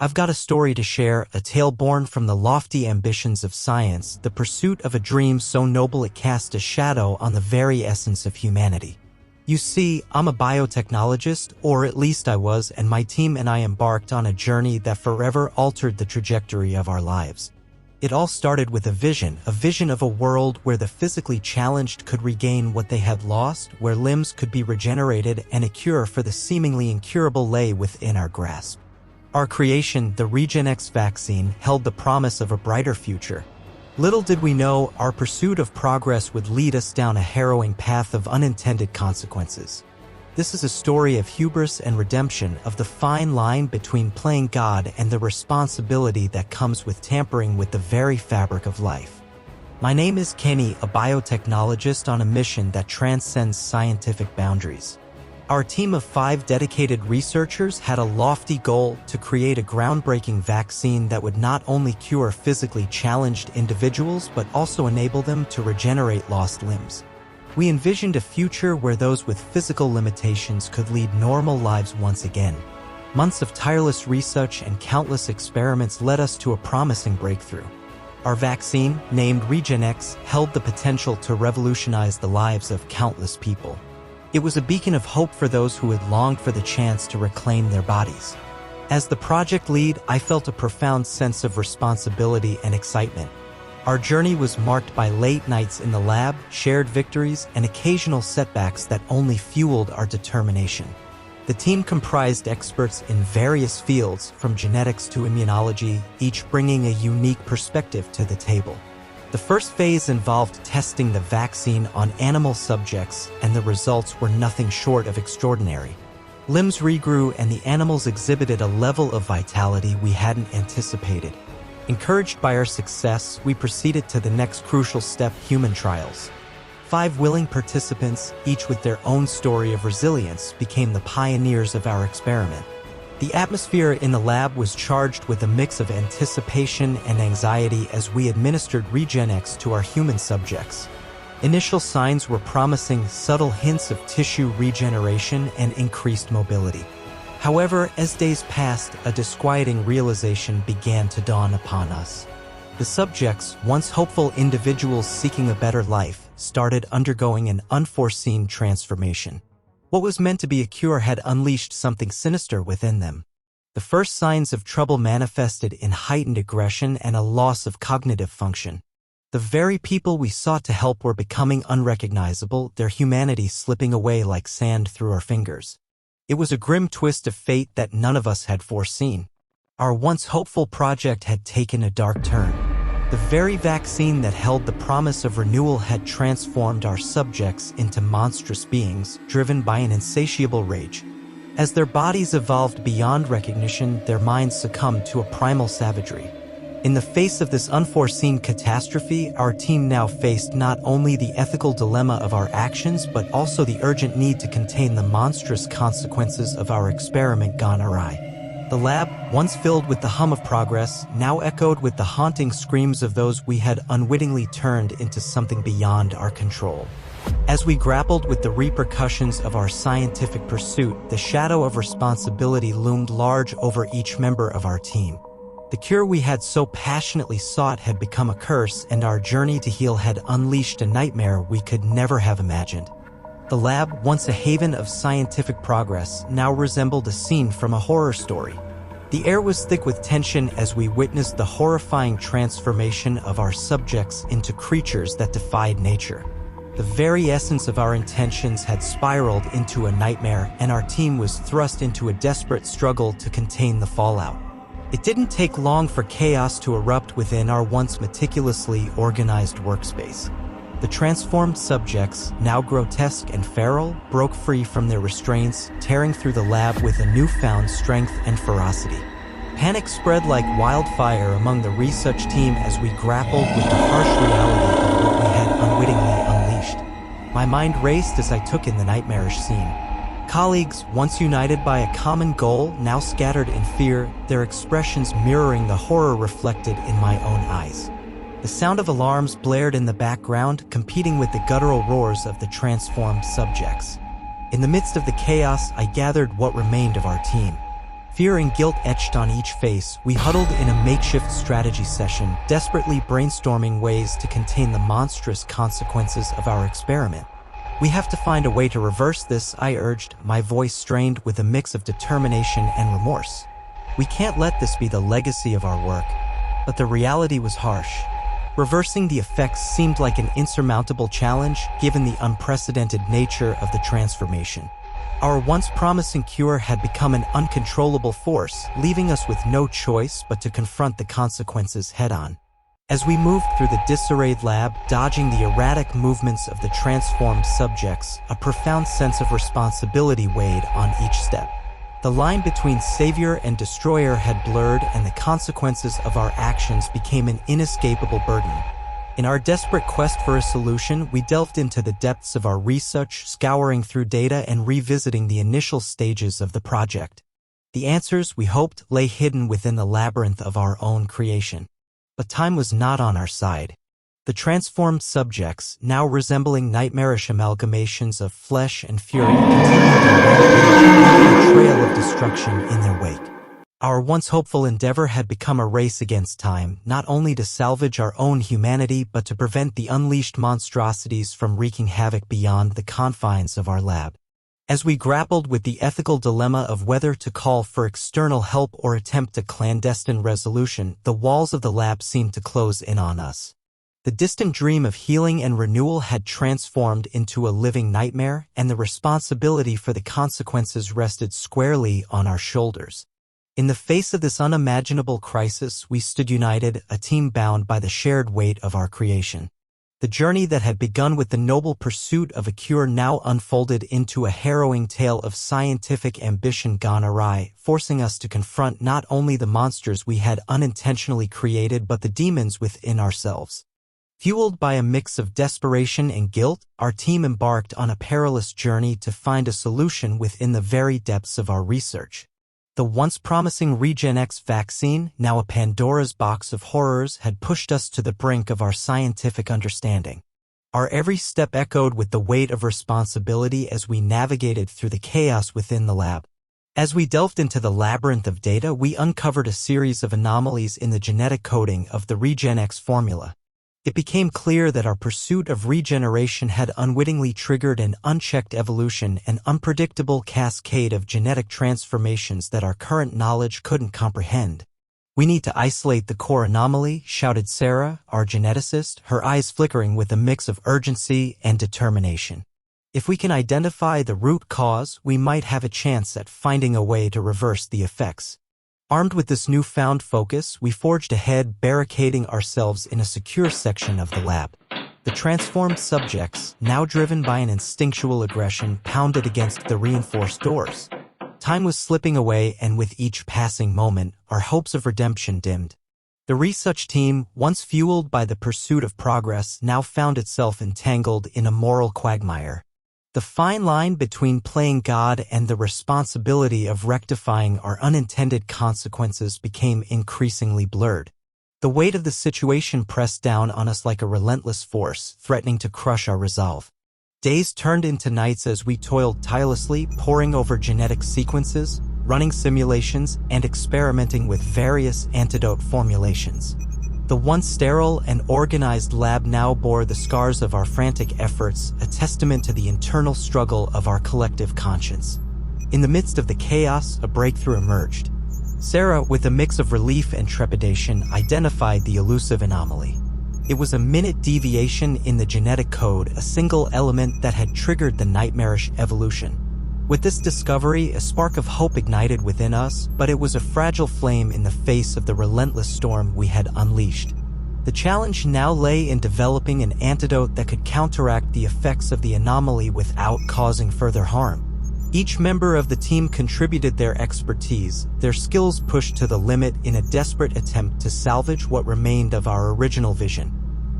I've got a story to share, a tale born from the lofty ambitions of science, the pursuit of a dream so noble it cast a shadow on the very essence of humanity. You see, I'm a biotechnologist, or at least I was, and my team and I embarked on a journey that forever altered the trajectory of our lives. It all started with a vision of a world where the physically challenged could regain what they had lost, where limbs could be regenerated, and a cure for the seemingly incurable lay within our grasp. Our creation, the RegenX vaccine, held the promise of a brighter future. Little did we know, our pursuit of progress would lead us down a harrowing path of unintended consequences. This is a story of hubris and redemption, of the fine line between playing God and the responsibility that comes with tampering with the very fabric of life. My name is Kenny, a biotechnologist on a mission that transcends scientific boundaries. Our team of 5 dedicated researchers had a lofty goal to create a groundbreaking vaccine that would not only cure physically challenged individuals but also enable them to regenerate lost limbs. We envisioned a future where those with physical limitations could lead normal lives once again. Months of tireless research and countless experiments led us to a promising breakthrough. Our vaccine, named RegenX, held the potential to revolutionize the lives of countless people. It was a beacon of hope for those who had longed for the chance to reclaim their bodies. As the project lead, I felt a profound sense of responsibility and excitement. Our journey was marked by late nights in the lab, shared victories, and occasional setbacks that only fueled our determination. The team comprised experts in various fields, from genetics to immunology, each bringing a unique perspective to the table. The first phase involved testing the vaccine on animal subjects, and the results were nothing short of extraordinary. Limbs regrew and the animals exhibited a level of vitality we hadn't anticipated. Encouraged by our success, we proceeded to the next crucial step: human trials. 5 willing participants, each with their own story of resilience, became the pioneers of our experiment. The atmosphere in the lab was charged with a mix of anticipation and anxiety as we administered RegenX to our human subjects. Initial signs were promising, subtle hints of tissue regeneration and increased mobility. However, as days passed, a disquieting realization began to dawn upon us. The subjects, once hopeful individuals seeking a better life, started undergoing an unforeseen transformation. What was meant to be a cure had unleashed something sinister within them. The first signs of trouble manifested in heightened aggression and a loss of cognitive function. The very people we sought to help were becoming unrecognizable, their humanity slipping away like sand through our fingers. It was a grim twist of fate that none of us had foreseen. Our once hopeful project had taken a dark turn. The very vaccine that held the promise of renewal had transformed our subjects into monstrous beings, driven by an insatiable rage. As their bodies evolved beyond recognition, their minds succumbed to a primal savagery. In the face of this unforeseen catastrophe, our team now faced not only the ethical dilemma of our actions, but also the urgent need to contain the monstrous consequences of our experiment gone awry. The lab, once filled with the hum of progress, now echoed with the haunting screams of those we had unwittingly turned into something beyond our control. As we grappled with the repercussions of our scientific pursuit, the shadow of responsibility loomed large over each member of our team. The cure we had so passionately sought had become a curse, and our journey to heal had unleashed a nightmare we could never have imagined. The lab, once a haven of scientific progress, now resembled a scene from a horror story. The air was thick with tension as we witnessed the horrifying transformation of our subjects into creatures that defied nature. The very essence of our intentions had spiraled into a nightmare, and our team was thrust into a desperate struggle to contain the fallout. It didn't take long for chaos to erupt within our once meticulously organized workspace. The transformed subjects, now grotesque and feral, broke free from their restraints, tearing through the lab with a newfound strength and ferocity. Panic spread like wildfire among the research team as we grappled with the harsh reality of what we had unwittingly unleashed. My mind raced as I took in the nightmarish scene. Colleagues, once united by a common goal, now scattered in fear, their expressions mirroring the horror reflected in my own eyes. The sound of alarms blared in the background, competing with the guttural roars of the transformed subjects. In the midst of the chaos, I gathered what remained of our team. Fear and guilt etched on each face, we huddled in a makeshift strategy session, desperately brainstorming ways to contain the monstrous consequences of our experiment. "We have to find a way to reverse this," I urged, my voice strained with a mix of determination and remorse. "We can't let this be the legacy of our work." But the reality was harsh. Reversing the effects seemed like an insurmountable challenge, given the unprecedented nature of the transformation. Our once promising cure had become an uncontrollable force, leaving us with no choice but to confront the consequences head-on. As we moved through the disarrayed lab, dodging the erratic movements of the transformed subjects, a profound sense of responsibility weighed on each step. The line between savior and destroyer had blurred, and the consequences of our actions became an inescapable burden. In our desperate quest for a solution, we delved into the depths of our research, scouring through data and revisiting the initial stages of the project. The answers, we hoped, lay hidden within the labyrinth of our own creation. But time was not on our side. The transformed subjects, now resembling nightmarish amalgamations of flesh and fury, continued their rampage, leaving a trail of destruction in their wake. Our once hopeful endeavor had become a race against time, not only to salvage our own humanity but to prevent the unleashed monstrosities from wreaking havoc beyond the confines of our lab. As we grappled with the ethical dilemma of whether to call for external help or attempt a clandestine resolution, the walls of the lab seemed to close in on us. The distant dream of healing and renewal had transformed into a living nightmare, and the responsibility for the consequences rested squarely on our shoulders. In the face of this unimaginable crisis, we stood united, a team bound by the shared weight of our creation. The journey that had begun with the noble pursuit of a cure now unfolded into a harrowing tale of scientific ambition gone awry, forcing us to confront not only the monsters we had unintentionally created but the demons within ourselves. Fueled by a mix of desperation and guilt, our team embarked on a perilous journey to find a solution within the very depths of our research. The once promising RegenX vaccine, now a Pandora's box of horrors, had pushed us to the brink of our scientific understanding. Our every step echoed with the weight of responsibility as we navigated through the chaos within the lab. As we delved into the labyrinth of data, we uncovered a series of anomalies in the genetic coding of the RegenX formula. It became clear that our pursuit of regeneration had unwittingly triggered an unchecked evolution, an unpredictable cascade of genetic transformations that our current knowledge couldn't comprehend. "We need to isolate the core anomaly," shouted Sarah, our geneticist, her eyes flickering with a mix of urgency and determination. "If we can identify the root cause, we might have a chance at finding a way to reverse the effects." Armed with this newfound focus, we forged ahead, barricading ourselves in a secure section of the lab. The transformed subjects, now driven by an instinctual aggression, pounded against the reinforced doors. Time was slipping away, and with each passing moment, our hopes of redemption dimmed. The research team, once fueled by the pursuit of progress, now found itself entangled in a moral quagmire. The fine line between playing God and the responsibility of rectifying our unintended consequences became increasingly blurred. The weight of the situation pressed down on us like a relentless force, threatening to crush our resolve. Days turned into nights as we toiled tirelessly, poring over genetic sequences, running simulations, and experimenting with various antidote formulations. The once sterile and organized lab now bore the scars of our frantic efforts, a testament to the internal struggle of our collective conscience. In the midst of the chaos, a breakthrough emerged. Sarah, with a mix of relief and trepidation, identified the elusive anomaly. It was a minute deviation in the genetic code, a single element that had triggered the nightmarish evolution. With this discovery, a spark of hope ignited within us, but it was a fragile flame in the face of the relentless storm we had unleashed. The challenge now lay in developing an antidote that could counteract the effects of the anomaly without causing further harm. Each member of the team contributed their expertise, their skills pushed to the limit in a desperate attempt to salvage what remained of our original vision.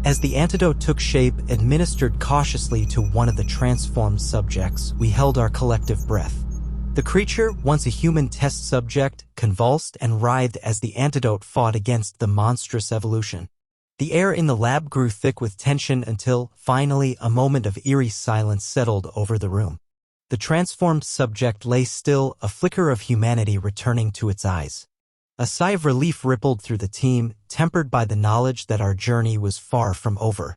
As the antidote took shape, administered cautiously to one of the transformed subjects, we held our collective breath. The creature, once a human test subject, convulsed and writhed as the antidote fought against the monstrous evolution. The air in the lab grew thick with tension until, finally, a moment of eerie silence settled over the room. The transformed subject lay still, a flicker of humanity returning to its eyes. A sigh of relief rippled through the team, tempered by the knowledge that our journey was far from over.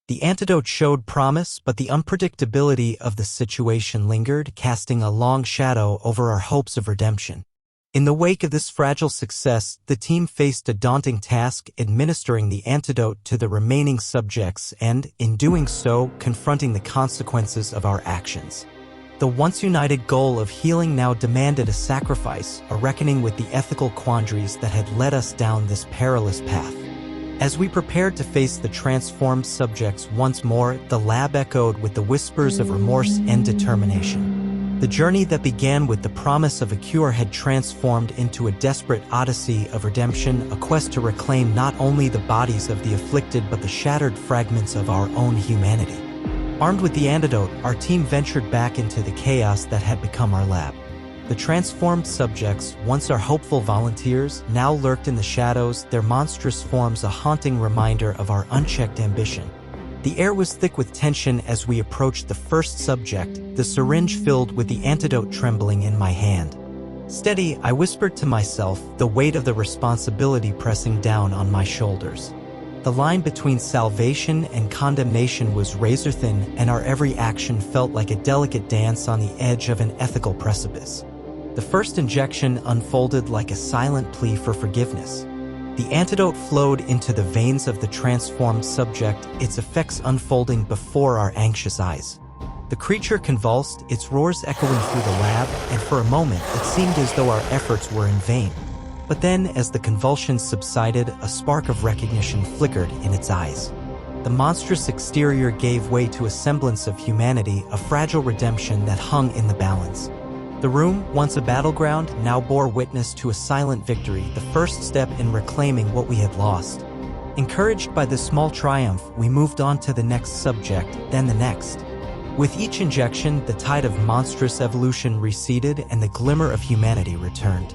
The antidote showed promise, but the unpredictability of the situation lingered, casting a long shadow over our hopes of redemption. In the wake of this fragile success, the team faced a daunting task, administering the antidote to the remaining subjects and, in doing so, confronting the consequences of our actions. The once-united goal of healing now demanded a sacrifice, a reckoning with the ethical quandaries that had led us down this perilous path. As we prepared to face the transformed subjects once more, the lab echoed with the whispers of remorse and determination. The journey that began with the promise of a cure had transformed into a desperate odyssey of redemption, a quest to reclaim not only the bodies of the afflicted but the shattered fragments of our own humanity. Armed with the antidote, our team ventured back into the chaos that had become our lab. The transformed subjects, once our hopeful volunteers, now lurked in the shadows, their monstrous forms a haunting reminder of our unchecked ambition. The air was thick with tension as we approached the first subject, the syringe filled with the antidote trembling in my hand. "Steady," I whispered to myself, the weight of the responsibility pressing down on my shoulders. The line between salvation and condemnation was razor-thin, and our every action felt like a delicate dance on the edge of an ethical precipice. The first injection unfolded like a silent plea for forgiveness. The antidote flowed into the veins of the transformed subject, its effects unfolding before our anxious eyes. The creature convulsed, its roars echoing through the lab, and for a moment it seemed as though our efforts were in vain. But then, as the convulsions subsided, a spark of recognition flickered in its eyes. The monstrous exterior gave way to a semblance of humanity, a fragile redemption that hung in the balance. The room, once a battleground, now bore witness to a silent victory, the first step in reclaiming what we had lost. Encouraged by this small triumph, we moved on to the next subject, then the next. With each injection, the tide of monstrous evolution receded and the glimmer of humanity returned.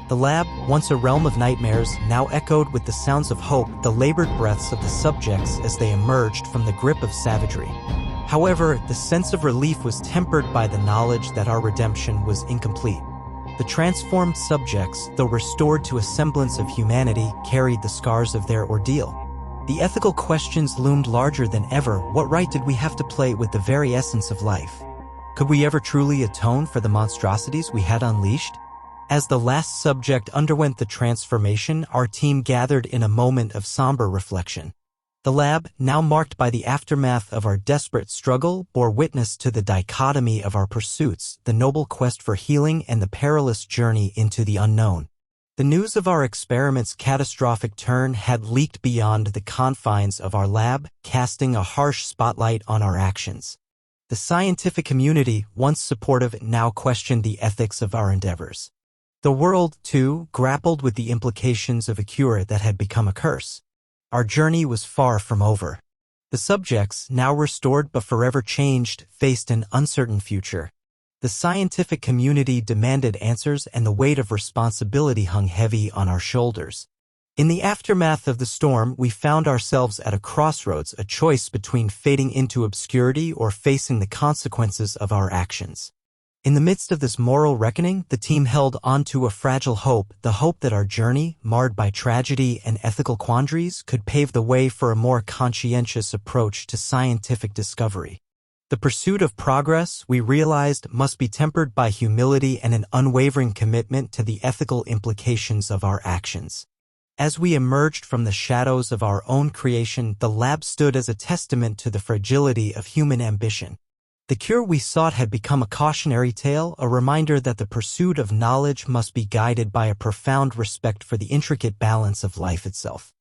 The lab, once a realm of nightmares, now echoed with the sounds of hope, the labored breaths of the subjects as they emerged from the grip of savagery. However, the sense of relief was tempered by the knowledge that our redemption was incomplete. The transformed subjects, though restored to a semblance of humanity, carried the scars of their ordeal. The ethical questions loomed larger than ever. What right did we have to play with the very essence of life? Could we ever truly atone for the monstrosities we had unleashed? As the last subject underwent the transformation, our team gathered in a moment of somber reflection. The lab, now marked by the aftermath of our desperate struggle, bore witness to the dichotomy of our pursuits, the noble quest for healing and the perilous journey into the unknown. The news of our experiment's catastrophic turn had leaked beyond the confines of our lab, casting a harsh spotlight on our actions. The scientific community, once supportive, now questioned the ethics of our endeavors. The world, too, grappled with the implications of a cure that had become a curse. Our journey was far from over. The subjects, now restored but forever changed, faced an uncertain future. The scientific community demanded answers, and the weight of responsibility hung heavy on our shoulders. In the aftermath of the storm, we found ourselves at a crossroads, a choice between fading into obscurity or facing the consequences of our actions. In the midst of this moral reckoning, the team held onto a fragile hope, the hope that our journey, marred by tragedy and ethical quandaries, could pave the way for a more conscientious approach to scientific discovery. The pursuit of progress, we realized, must be tempered by humility and an unwavering commitment to the ethical implications of our actions. As we emerged from the shadows of our own creation, the lab stood as a testament to the fragility of human ambition. The cure we sought had become a cautionary tale, a reminder that the pursuit of knowledge must be guided by a profound respect for the intricate balance of life itself.